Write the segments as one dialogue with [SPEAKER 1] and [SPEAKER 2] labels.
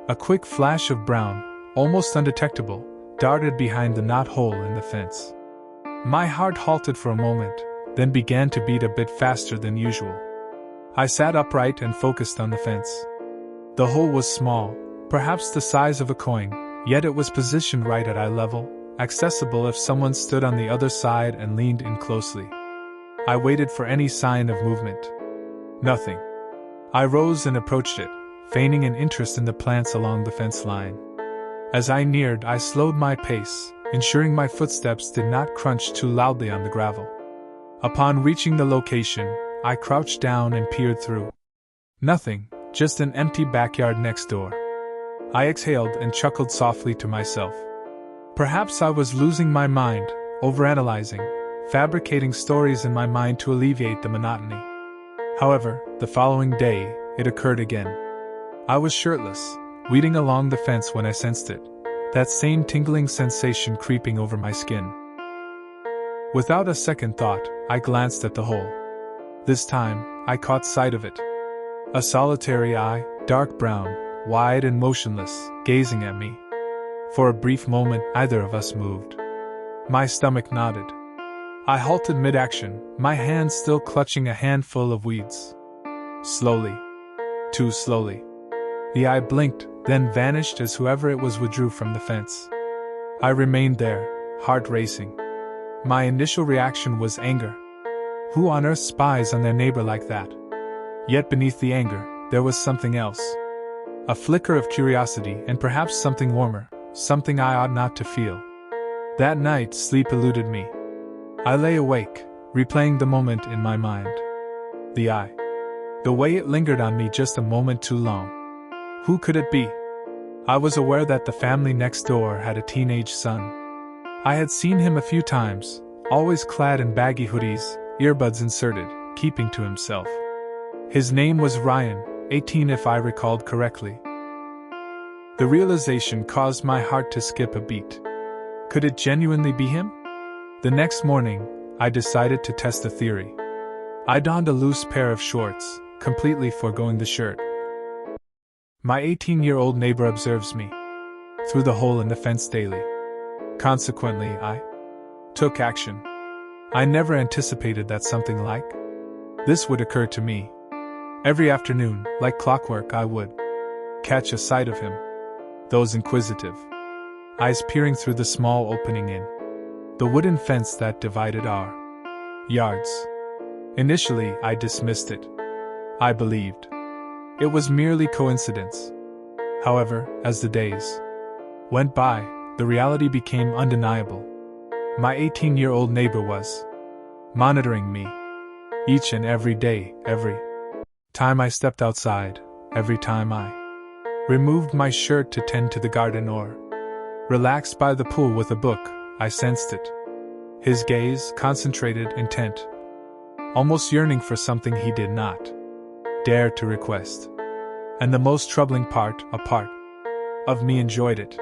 [SPEAKER 1] A quick flash of brown, almost undetectable, darted behind the knothole in the fence. My heart halted for a moment, then began to beat a bit faster than usual. I sat upright and focused on the fence. The hole was small, perhaps the size of a coin, yet it was positioned right at eye level, accessible if someone stood on the other side and leaned in closely. I waited for any sign of movement. Nothing. I rose and approached it, feigning an interest in the plants along the fence line. As I neared, I slowed my pace, ensuring my footsteps did not crunch too loudly on the gravel. Upon reaching the location, I crouched down and peered through. Nothing, just an empty backyard next door. I exhaled and chuckled softly to myself. Perhaps I was losing my mind, overanalyzing, fabricating stories in my mind to alleviate the monotony. However, the following day, it occurred again. I was shirtless, weeding along the fence when I sensed it, that same tingling sensation creeping over my skin. Without a second thought, I glanced at the hole. This time, I caught sight of it. A solitary eye, dark brown, wide and motionless, gazing at me. For a brief moment, neither of us moved. My stomach nodded. I halted mid-action, my hands still clutching a handful of weeds. Slowly. Too slowly. The eye blinked, then vanished as whoever it was withdrew from the fence. I remained there, heart racing. My initial reaction was anger. Who on earth spies on their neighbor like that? Yet beneath the anger, there was something else. A flicker of curiosity and perhaps something warmer, something I ought not to feel. That night, sleep eluded me. I lay awake, replaying the moment in my mind. The eye. The way it lingered on me just a moment too long. Who could it be? I was aware that the family next door had a teenage son. I had seen him a few times, always clad in baggy hoodies, earbuds inserted, keeping to himself. His name was Ryan, 18 if I recalled correctly. The realization caused my heart to skip a beat. Could it genuinely be him? The next morning, I decided to test the theory. I donned a loose pair of shorts, completely foregoing the shirt. My 18-year-old neighbor observes me through the hole in the fence daily. Consequently, I took action. I never anticipated that something like this would occur to me. Every afternoon, like clockwork, I would catch a sight of him. Those inquisitive eyes peering through the small opening in the wooden fence that divided our yards. Initially, I dismissed it. I believed it was merely coincidence. However, as the days went by, the reality became undeniable. My 18-year-old neighbor was monitoring me. Each and every day, every time I stepped outside, every time I removed my shirt to tend to the garden or relaxed by the pool with a book, I sensed it. His gaze, concentrated, intent, almost yearning for something he did not dare to request. And the most troubling part, a part of me enjoyed it.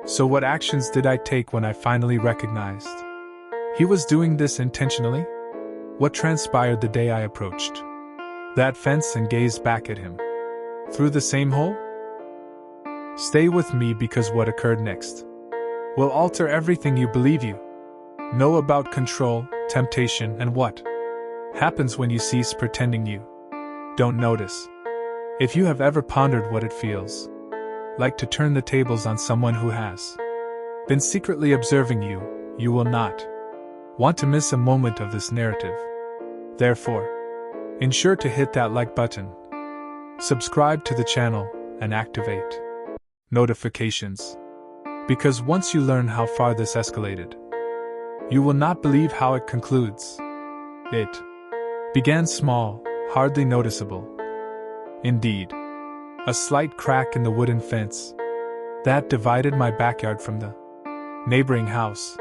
[SPEAKER 1] So what actions did I take when I finally recognized he was doing this intentionally? What transpired the day I approached that fence and gazed back at him through the same hole? Stay with me because what occurred next will alter everything you believe you know about control, temptation, and what happens when you cease pretending you don't notice. If you have ever pondered what it feels like to turn the tables on someone who has been secretly observing you, you will not want to miss a moment of this narrative. Therefore, ensure to hit that like button, subscribe to the channel, and activate notifications. Because once you learn how far this escalated, you will not believe how it concludes. It began small, hardly noticeable. Indeed, a slight crack in the wooden fence that divided my backyard from the neighboring house.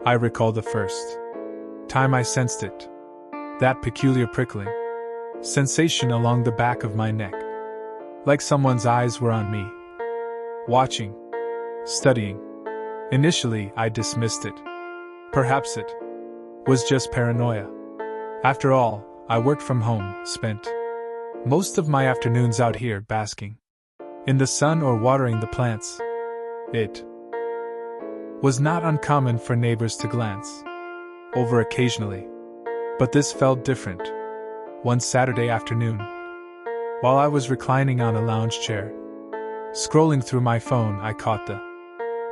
[SPEAKER 1] I recall the first time I sensed it, that peculiar prickling sensation along the back of my neck, like someone's eyes were on me, watching, studying. Initially, I dismissed it. Perhaps it was just paranoia. After all, I worked from home, spent most of my afternoons out here basking in the sun or watering the plants. It was not uncommon for neighbors to glance over occasionally, but this felt different. One Saturday afternoon, while I was reclining on a lounge chair, scrolling through my phone, I caught the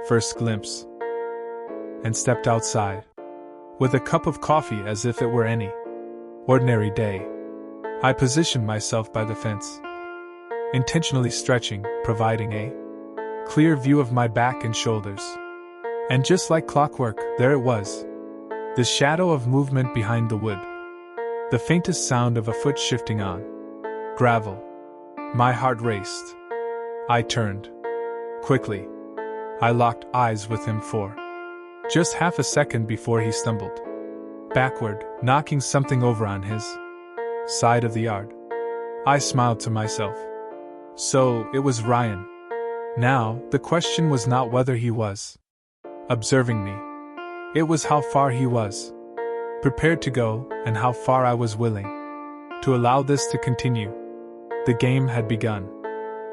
[SPEAKER 1] first glimpse and stepped outside. With a cup of coffee as if it were any ordinary day, I positioned myself by the fence, intentionally stretching, providing a clear view of my back and shoulders. And just like clockwork, there it was, the shadow of movement behind the wood, the faintest sound of a foot shifting on gravel. My heart raced. I turned quickly. I locked eyes with him for just half a second before he stumbled backward, knocking something over on his side of the yard. I smiled to myself. So, it was Ryan. Now, the question was not whether he was observing me. It was how far he was prepared to go, and how far I was willing to allow this to continue. The game had begun,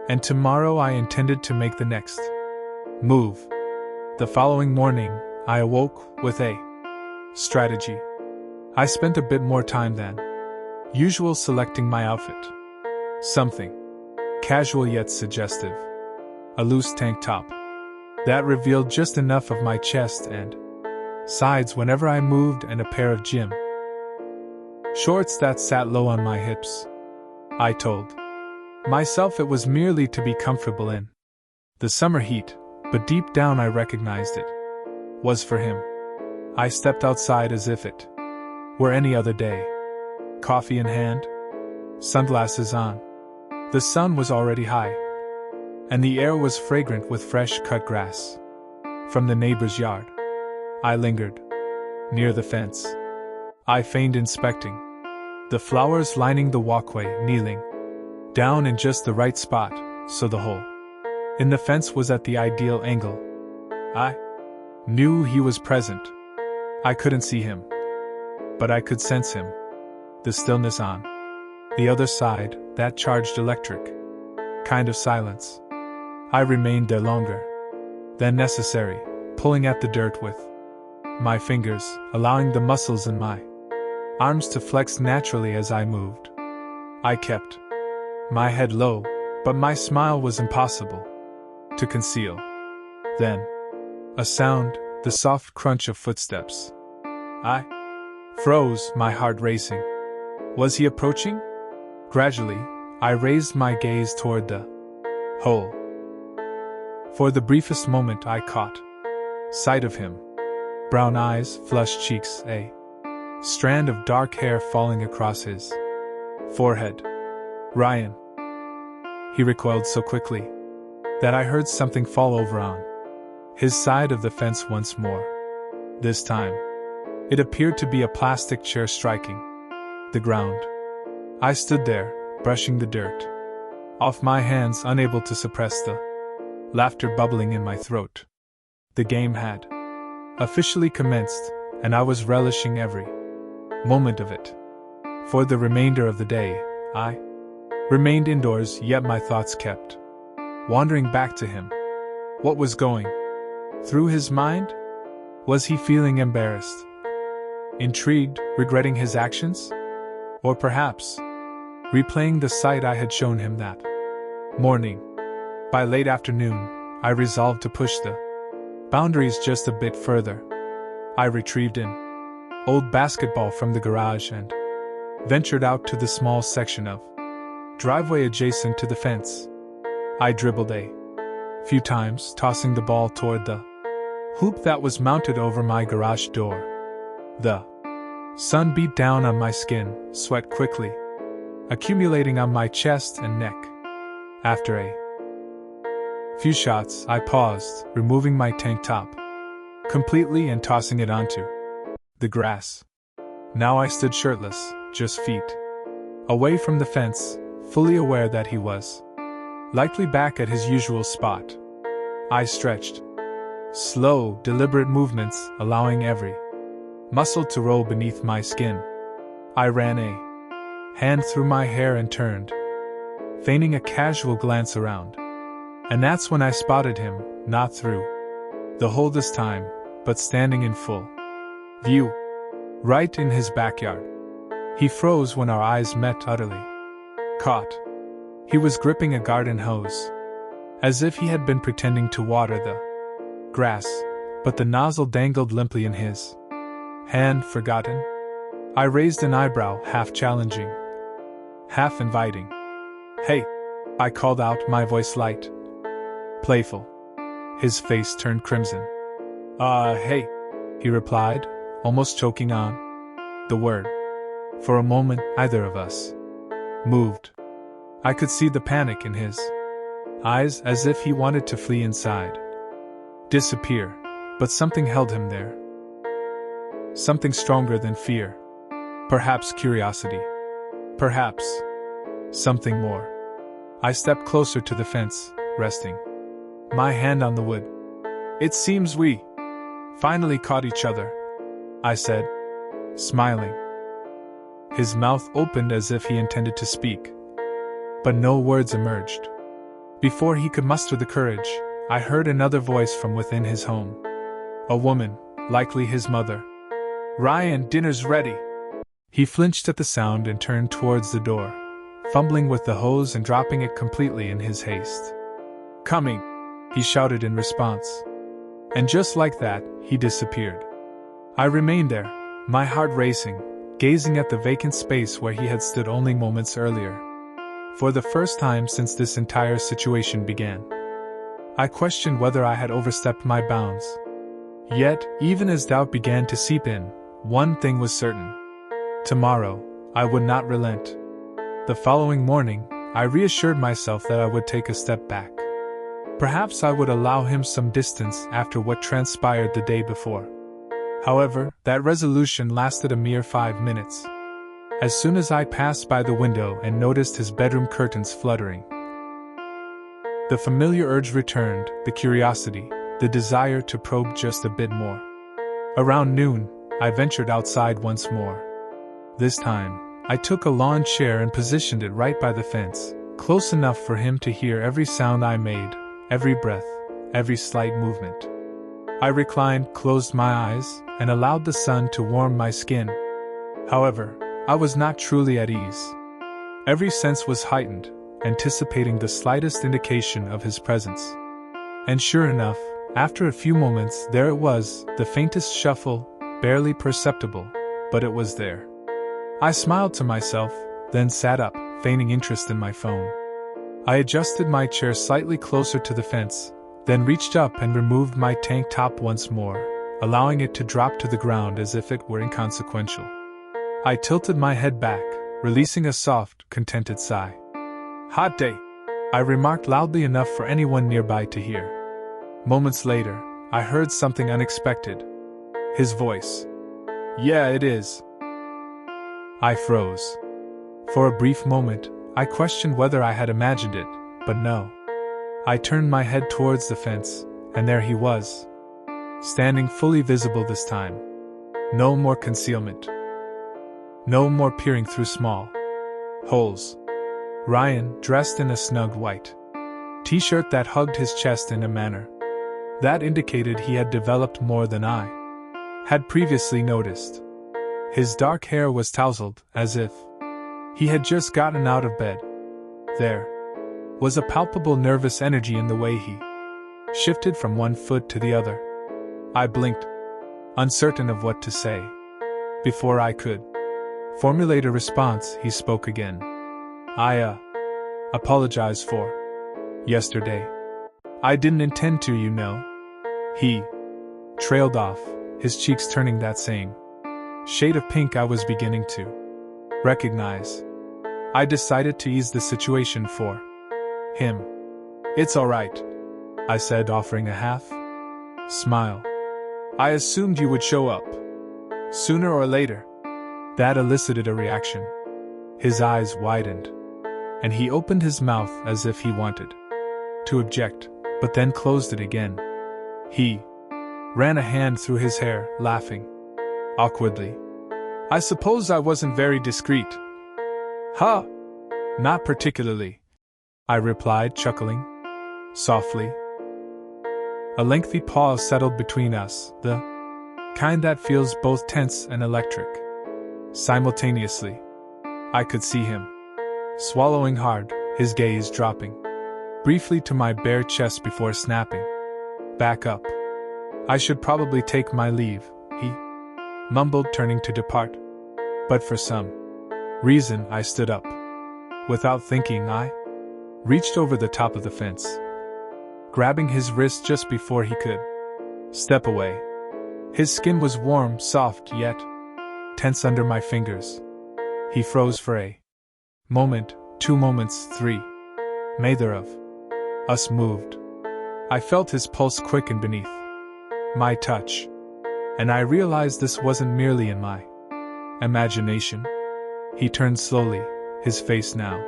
[SPEAKER 1] and tomorrow I intended to make the next move. The following morning, I awoke with a strategy. I spent a bit more time than usual selecting my outfit. Something casual yet suggestive. A loose tank top that revealed just enough of my chest and sides whenever I moved, and a pair of gym shorts that sat low on my hips. I told myself it was merely to be comfortable in the summer heat, but deep down I recognized it was for him. I stepped outside as if it were any other day. Coffee in hand, sunglasses on. The sun was already high, and the air was fragrant with fresh cut grass from the neighbor's yard. I lingered near the fence. I feigned inspecting the flowers lining the walkway, kneeling down in just the right spot so the hole in the fence was at the ideal angle. I knew he was present. I couldn't see him, but I could sense him. The stillness on the other side, that charged electric kind of silence. I remained there longer than necessary, pulling at the dirt with my fingers, allowing the muscles in my arms to flex naturally as I moved. I kept my head low, but my smile was impossible to conceal. Then, a sound, the soft crunch of footsteps. I froze, my heart racing. Was he approaching? Gradually, I raised my gaze toward the hole. For the briefest moment I caught sight of him. Brown eyes, flushed cheeks, a strand of dark hair falling across his forehead. Ryan. He recoiled so quickly that I heard something fall over on his side of the fence once more. This time, it appeared to be a plastic chair striking the ground. I stood there, brushing the dirt off my hands, unable to suppress the laughter bubbling in my throat. The game had officially commenced, and I was relishing every moment of it. For the remainder of the day, I remained indoors, yet my thoughts kept wandering back to him. What was going through his mind? Was he feeling embarrassed, intrigued, regretting his actions? Or perhaps replaying the sight I had shown him that morning? By late afternoon, I resolved to push the boundaries just a bit further. I retrieved an old basketball from the garage and ventured out to the small section of driveway adjacent to the fence. I dribbled a few times, tossing the ball toward the hoop that was mounted over my garage door. The sun beat down on my skin, sweat quickly accumulating on my chest and neck. After a few shots, I paused, removing my tank top completely and tossing it onto the grass. Now I stood shirtless, just feet away from the fence, fully aware that he was likely back at his usual spot. I stretched. Slow, deliberate movements, allowing every muscle to roll beneath my skin. I ran a hand through my hair and turned, feigning a casual glance around. And that's when I spotted him, not through the hole this time, but standing in full view, right in his backyard. He froze when our eyes met, utterly caught. He was gripping a garden hose, as if he had been pretending to water the grass, but the nozzle dangled limply in his hand. Forgotten? I raised an eyebrow, half challenging, half inviting. "Hey," I called out, my voice light, playful. His face turned crimson. Hey," he replied, almost choking on the word. For a moment, neither of us moved. I could see the panic in his eyes, as if he wanted to flee inside, disappear, but something held him there. Something stronger than fear. Perhaps curiosity. Perhaps something more. I stepped closer to the fence, resting my hand on the wood. "It seems we finally caught each other," I said, smiling. His mouth opened as if he intended to speak, but no words emerged. Before he could muster the courage, I heard another voice from within his home. A woman, likely his mother. "Ryan, dinner's ready." He flinched at the sound and turned towards the door, fumbling with the hose and dropping it completely in his haste. "Coming," he shouted in response. And just like that, he disappeared. I remained there, my heart racing, gazing at the vacant space where he had stood only moments earlier. For the first time since this entire situation began, I questioned whether I had overstepped my bounds. Yet, even as doubt began to seep in, one thing was certain. Tomorrow, I would not relent. The following morning, I reassured myself that I would take a step back. Perhaps I would allow him some distance after what transpired the day before. However, that resolution lasted a mere 5 minutes. As soon as I passed by the window and noticed his bedroom curtains fluttering, the familiar urge returned, the curiosity, the desire to probe just a bit more. Around noon, I ventured outside once more. This time, I took a lawn chair and positioned it right by the fence, close enough for him to hear every sound I made, every breath, every slight movement. I reclined, closed my eyes, and allowed the sun to warm my skin. However, I was not truly at ease. Every sense was heightened, anticipating the slightest indication of his presence. And sure enough, after a few moments, there it was, the faintest shuffle, barely perceptible, but it was there. I smiled to myself, then sat up, feigning interest in my phone. I adjusted my chair slightly closer to the fence, then reached up and removed my tank top once more, allowing it to drop to the ground as if it were inconsequential. I tilted my head back, releasing a soft, contented sigh. "Hot day," I remarked loudly enough for anyone nearby to hear. Moments later, I heard something unexpected. His voice. "Yeah, it is." I froze. For a brief moment, I questioned whether I had imagined it, but no. I turned my head towards the fence, and there he was. Standing fully visible this time. No more concealment. No more peering through small holes. Ryan, dressed in a snug white t-shirt that hugged his chest in a manner that indicated he had developed more than I had previously noticed. His dark hair was tousled, as if he had just gotten out of bed. There was a palpable nervous energy in the way he shifted from one foot to the other. I blinked, uncertain of what to say. Before I could formulate a response, he spoke again. "I apologize for yesterday. I didn't intend to, you know." He trailed off, his cheeks turning that same shade of pink I was beginning to recognize. I decided to ease the situation for him. "It's all right," I said, offering a half smile. "I assumed you would show up sooner or later." That elicited a reaction. His eyes widened, and he opened his mouth as if he wanted to object, but then closed it again. He ran a hand through his hair, laughing awkwardly. "I suppose I wasn't very discreet." "Huh? Not particularly," I replied, chuckling. softly. A lengthy pause settled between us, the kind that feels both tense and electric. Simultaneously, I could see him, swallowing hard, his gaze dropping briefly to my bare chest before snapping back up. I should probably take my leave, he mumbled, turning to depart. But for some reason, I stood up. Without thinking, I reached over the top of the fence, grabbing his wrist just before he could step away. His skin was warm, soft, yet tense under my fingers. He froze for a moment, 2 moments, 3. Neither of us moved. I felt his pulse quicken beneath my touch, and I realized this wasn't merely in my imagination. He turned slowly, his face now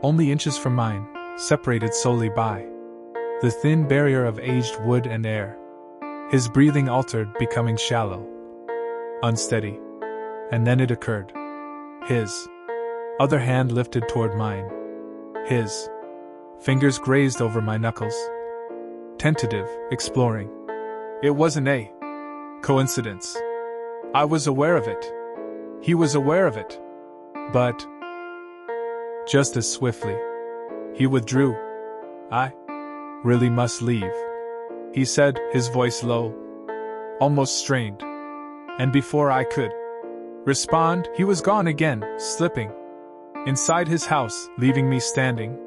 [SPEAKER 1] only inches from mine, separated solely by the thin barrier of aged wood and air. His breathing altered, becoming shallow, unsteady. And then it occurred. His other hand lifted toward mine. His fingers grazed over my knuckles. Tentative, exploring. It wasn't a coincidence. I was aware of it. He was aware of it. But just as swiftly, he withdrew. I really must leave, he said, his voice low, almost strained. And before I could respond, he was gone again, slipping inside his house, leaving me standing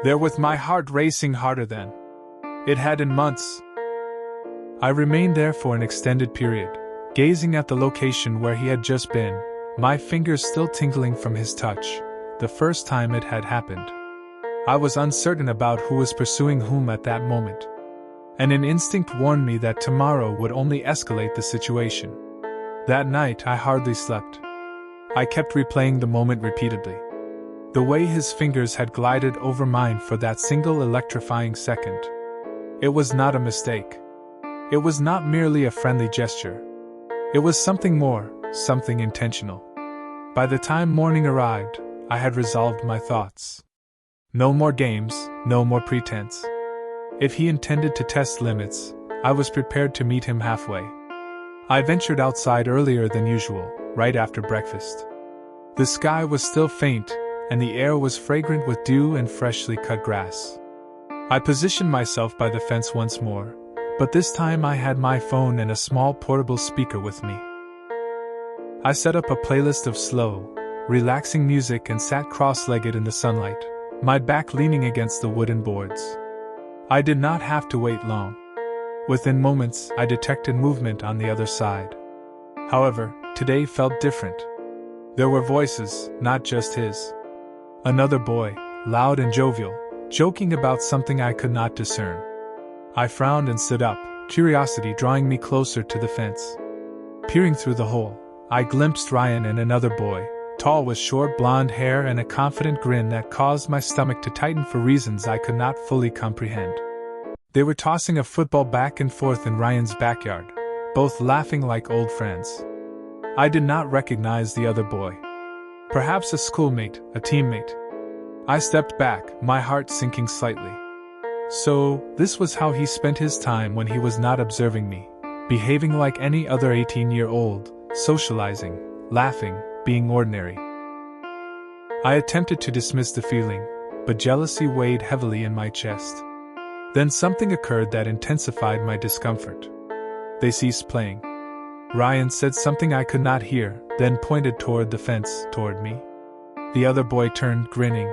[SPEAKER 1] there with my heart racing harder than it had in months. I remained there for an extended period, gazing at the location where he had just been, my fingers still tingling from his touch, the first time it had happened. I was uncertain about who was pursuing whom at that moment, and an instinct warned me that tomorrow would only escalate the situation. That night I hardly slept. I kept replaying the moment repeatedly. The way his fingers had glided over mine for that single electrifying second. It was not a mistake. It was not merely a friendly gesture. It was something more, something intentional. By the time morning arrived, I had resolved my thoughts. No more games, no more pretense. If he intended to test limits, I was prepared to meet him halfway. I ventured outside earlier than usual, right after breakfast. The sky was still faint, and the air was fragrant with dew and freshly cut grass. I positioned myself by the fence once more, but this time I had my phone and a small portable speaker with me. I set up a playlist of slow, relaxing music and sat cross-legged in the sunlight, my back leaning against the wooden boards. I did not have to wait long. Within moments, I detected movement on the other side. However, today felt different. There were voices, not just his. Another boy, loud and jovial, joking about something I could not discern. I frowned and stood up, curiosity drawing me closer to the fence. Peering through the hole, I glimpsed Ryan and another boy, tall with short blonde hair and a confident grin that caused my stomach to tighten for reasons I could not fully comprehend. They were tossing a football back and forth in Ryan's backyard, both laughing like old friends. I did not recognize the other boy. Perhaps a schoolmate, a teammate. I stepped back, my heart sinking slightly. So, this was how he spent his time when he was not observing me, behaving like any other 18-year-old, socializing, laughing, being ordinary. I attempted to dismiss the feeling, but jealousy weighed heavily in my chest. Then something occurred that intensified my discomfort. They ceased playing. Ryan said something I could not hear, then pointed toward the fence, toward me. The other boy turned, grinning.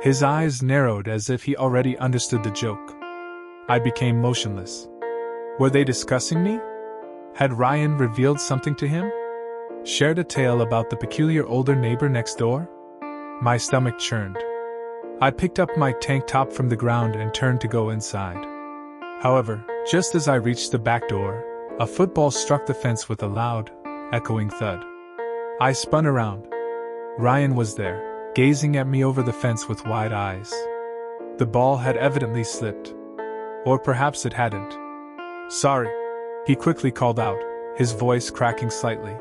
[SPEAKER 1] His eyes narrowed as if he already understood the joke. I became motionless. Were they discussing me? Had Ryan revealed something to him? Shared a tale about the peculiar older neighbor next door? My stomach churned. I picked up my tank top from the ground and turned to go inside. However, just as I reached the back door, a football struck the fence with a loud, echoing thud. I spun around. Ryan was there, gazing at me over the fence with wide eyes. The ball had evidently slipped. Or perhaps it hadn't. Sorry, he quickly called out, his voice cracking slightly.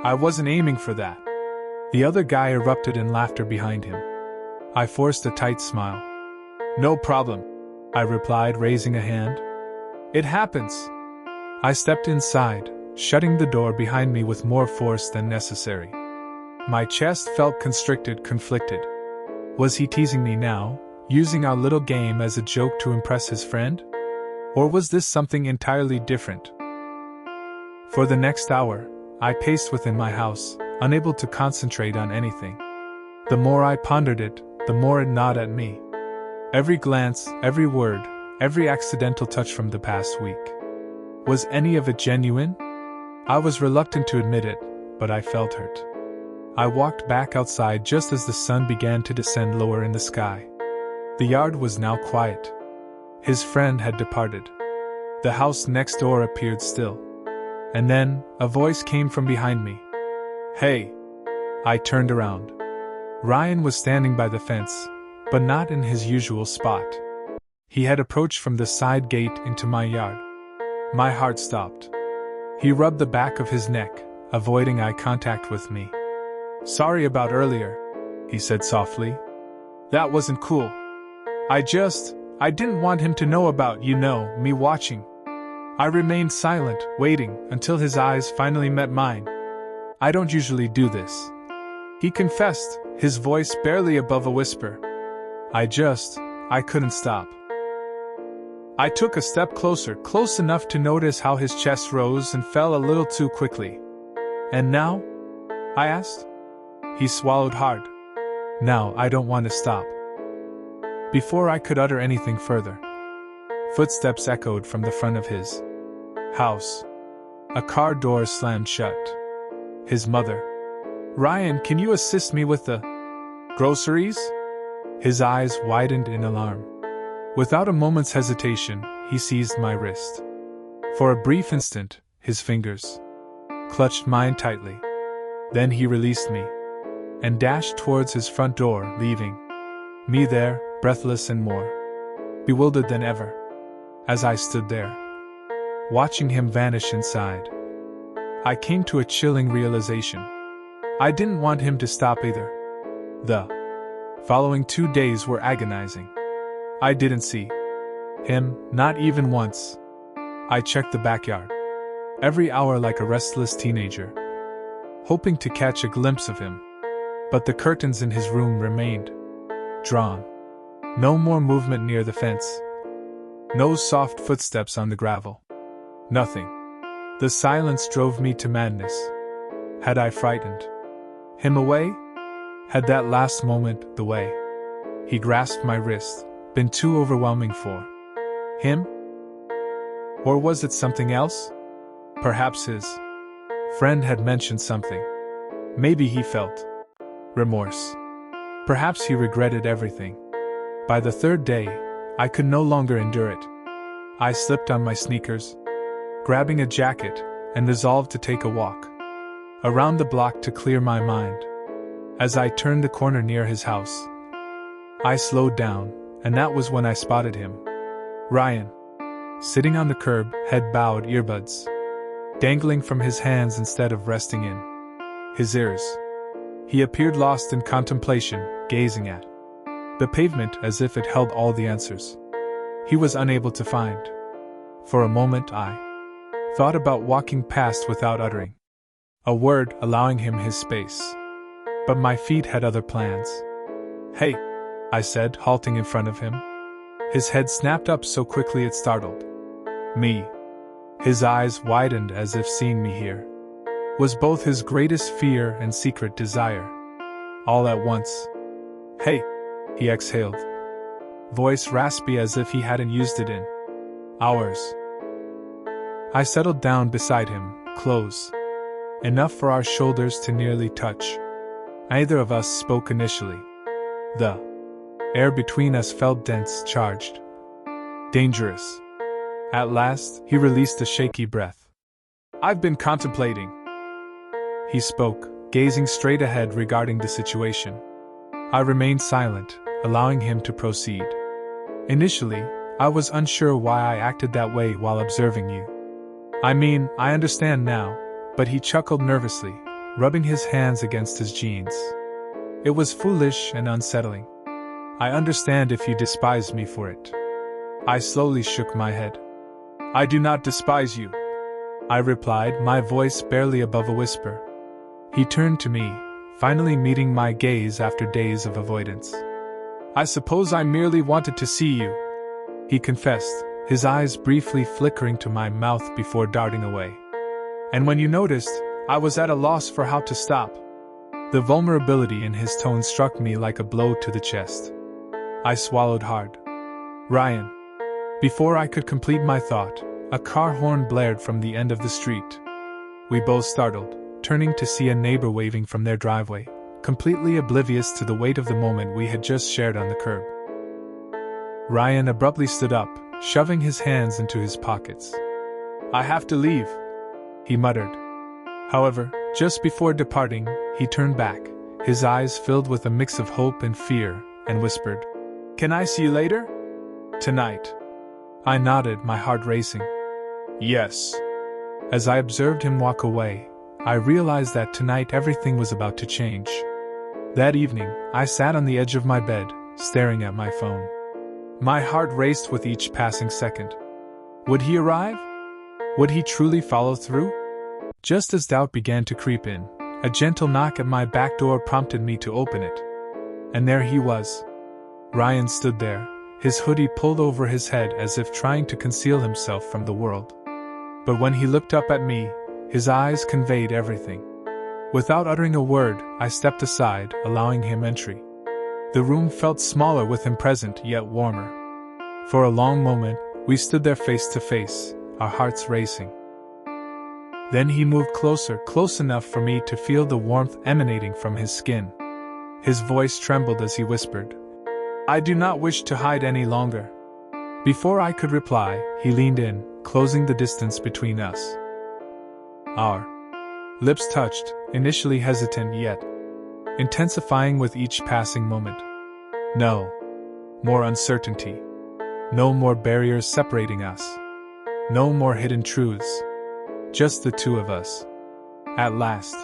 [SPEAKER 1] I wasn't aiming for that. The other guy erupted in laughter behind him. I forced a tight smile. No problem, I replied, raising a hand. It happens. I stepped inside, shutting the door behind me with more force than necessary. My chest felt constricted, conflicted. Was he teasing me now, using our little game as a joke to impress his friend? Or was this something entirely different? For the next hour, I paced within my house, unable to concentrate on anything. The more I pondered it, the more it gnawed at me. Every glance, every word, every accidental touch from the past week. Was any of it genuine? I was reluctant to admit it, but I felt hurt. I walked back outside just as the sun began to descend lower in the sky. The yard was now quiet. His friend had departed. The house next door appeared still. And then, a voice came from behind me. Hey! I turned around. Ryan was standing by the fence, but not in his usual spot. He had approached from the side gate into my yard. My heart stopped. He rubbed the back of his neck, avoiding eye contact with me. Sorry about earlier, he said softly. That wasn't cool. I didn't want him to know about, me watching. I remained silent, waiting, until his eyes finally met mine. I don't usually do this, he confessed, his voice barely above a whisper. I couldn't stop. I took a step closer, close enough to notice how his chest rose and fell a little too quickly. And now? I asked. He swallowed hard. Now I don't want to stop. Before I could utter anything further, footsteps echoed from the front of his house. A car door slammed shut. His mother. Ryan, can you assist me with the groceries? His eyes widened in alarm. Without a moment's hesitation, he seized my wrist. For a brief instant, his fingers clutched mine tightly. Then he released me and dashed towards his front door, leaving me there, breathless and more bewildered than ever. As I stood there, watching him vanish inside, I came to a chilling realization. I didn't want him to stop either. The following 2 days were agonizing. I didn't see him, not even once. I checked the backyard every hour like a restless teenager, hoping to catch a glimpse of him. But the curtains in his room remained drawn. No more movement near the fence. No soft footsteps on the gravel. Nothing. The silence drove me to madness. Had I frightened him away? Had that last moment, the way he grasped my wrist, been too overwhelming for him? Or was it something else? Perhaps his friend had mentioned something. Maybe he felt remorse. Perhaps he regretted everything. By the third day, I could no longer endure it. I slipped on my sneakers, grabbing a jacket, and resolved to take a walk around the block to clear my mind. As I turned the corner near his house, I slowed down, and that was when I spotted him. Ryan, sitting on the curb, head bowed, earbuds dangling from his hands instead of resting in his ears. He appeared lost in contemplation, gazing at the pavement as if it held all the answers he was unable to find. For a moment I thought about walking past without uttering a word, allowing him his space. But my feet had other plans. Hey, I said, halting in front of him. His head snapped up so quickly it startled me. His eyes widened as if seeing me here was both his greatest fear and secret desire, all at once. Hey, he exhaled, voice raspy as if he hadn't used it in hours. I settled down beside him, close enough for our shoulders to nearly touch. Neither of us spoke initially. The air between us felt dense, charged, dangerous. At last, he released a shaky breath. I've been contemplating, he spoke, gazing straight ahead regarding the situation. I remained silent, allowing him to proceed. Initially, I was unsure why I acted that way while observing you. I understand now, but he chuckled nervously, rubbing his hands against his jeans. It was foolish and unsettling. I understand if you despise me for it. I slowly shook my head. I do not despise you, I replied, my voice barely above a whisper. He turned to me, finally meeting my gaze after days of avoidance. I suppose I merely wanted to see you, he confessed, his eyes briefly flickering to my mouth before darting away. And when you noticed, I was at a loss for how to stop. The vulnerability in his tone struck me like a blow to the chest. I swallowed hard. Ryan. Before I could complete my thought, a car horn blared from the end of the street. We both startled, turning to see a neighbor waving from their driveway, completely oblivious to the weight of the moment we had just shared on the curb. Ryan abruptly stood up, shoving his hands into his pockets. I have to leave, he muttered. However, just before departing, he turned back, his eyes filled with a mix of hope and fear, and whispered, Can I see you later? Tonight. I nodded, my heart racing. Yes. As I observed him walk away, I realized that tonight everything was about to change. That evening, I sat on the edge of my bed, staring at my phone. My heart raced with each passing second. Would he arrive? Would he truly follow through? Just as doubt began to creep in, a gentle knock at my back door prompted me to open it. And there he was. Ryan stood there, his hoodie pulled over his head as if trying to conceal himself from the world. But when he looked up at me, his eyes conveyed everything. Without uttering a word, I stepped aside, allowing him entry. The room felt smaller with him present, yet warmer. For a long moment, we stood there face to face, our hearts racing. Then he moved closer, close enough for me to feel the warmth emanating from his skin. His voice trembled as he whispered, I do not wish to hide any longer. Before I could reply, he leaned in, closing the distance between us. Our lips touched, initially hesitant yet intensifying with each passing moment. No more uncertainty. No more barriers separating us. No more hidden truths. Just the two of us. At last.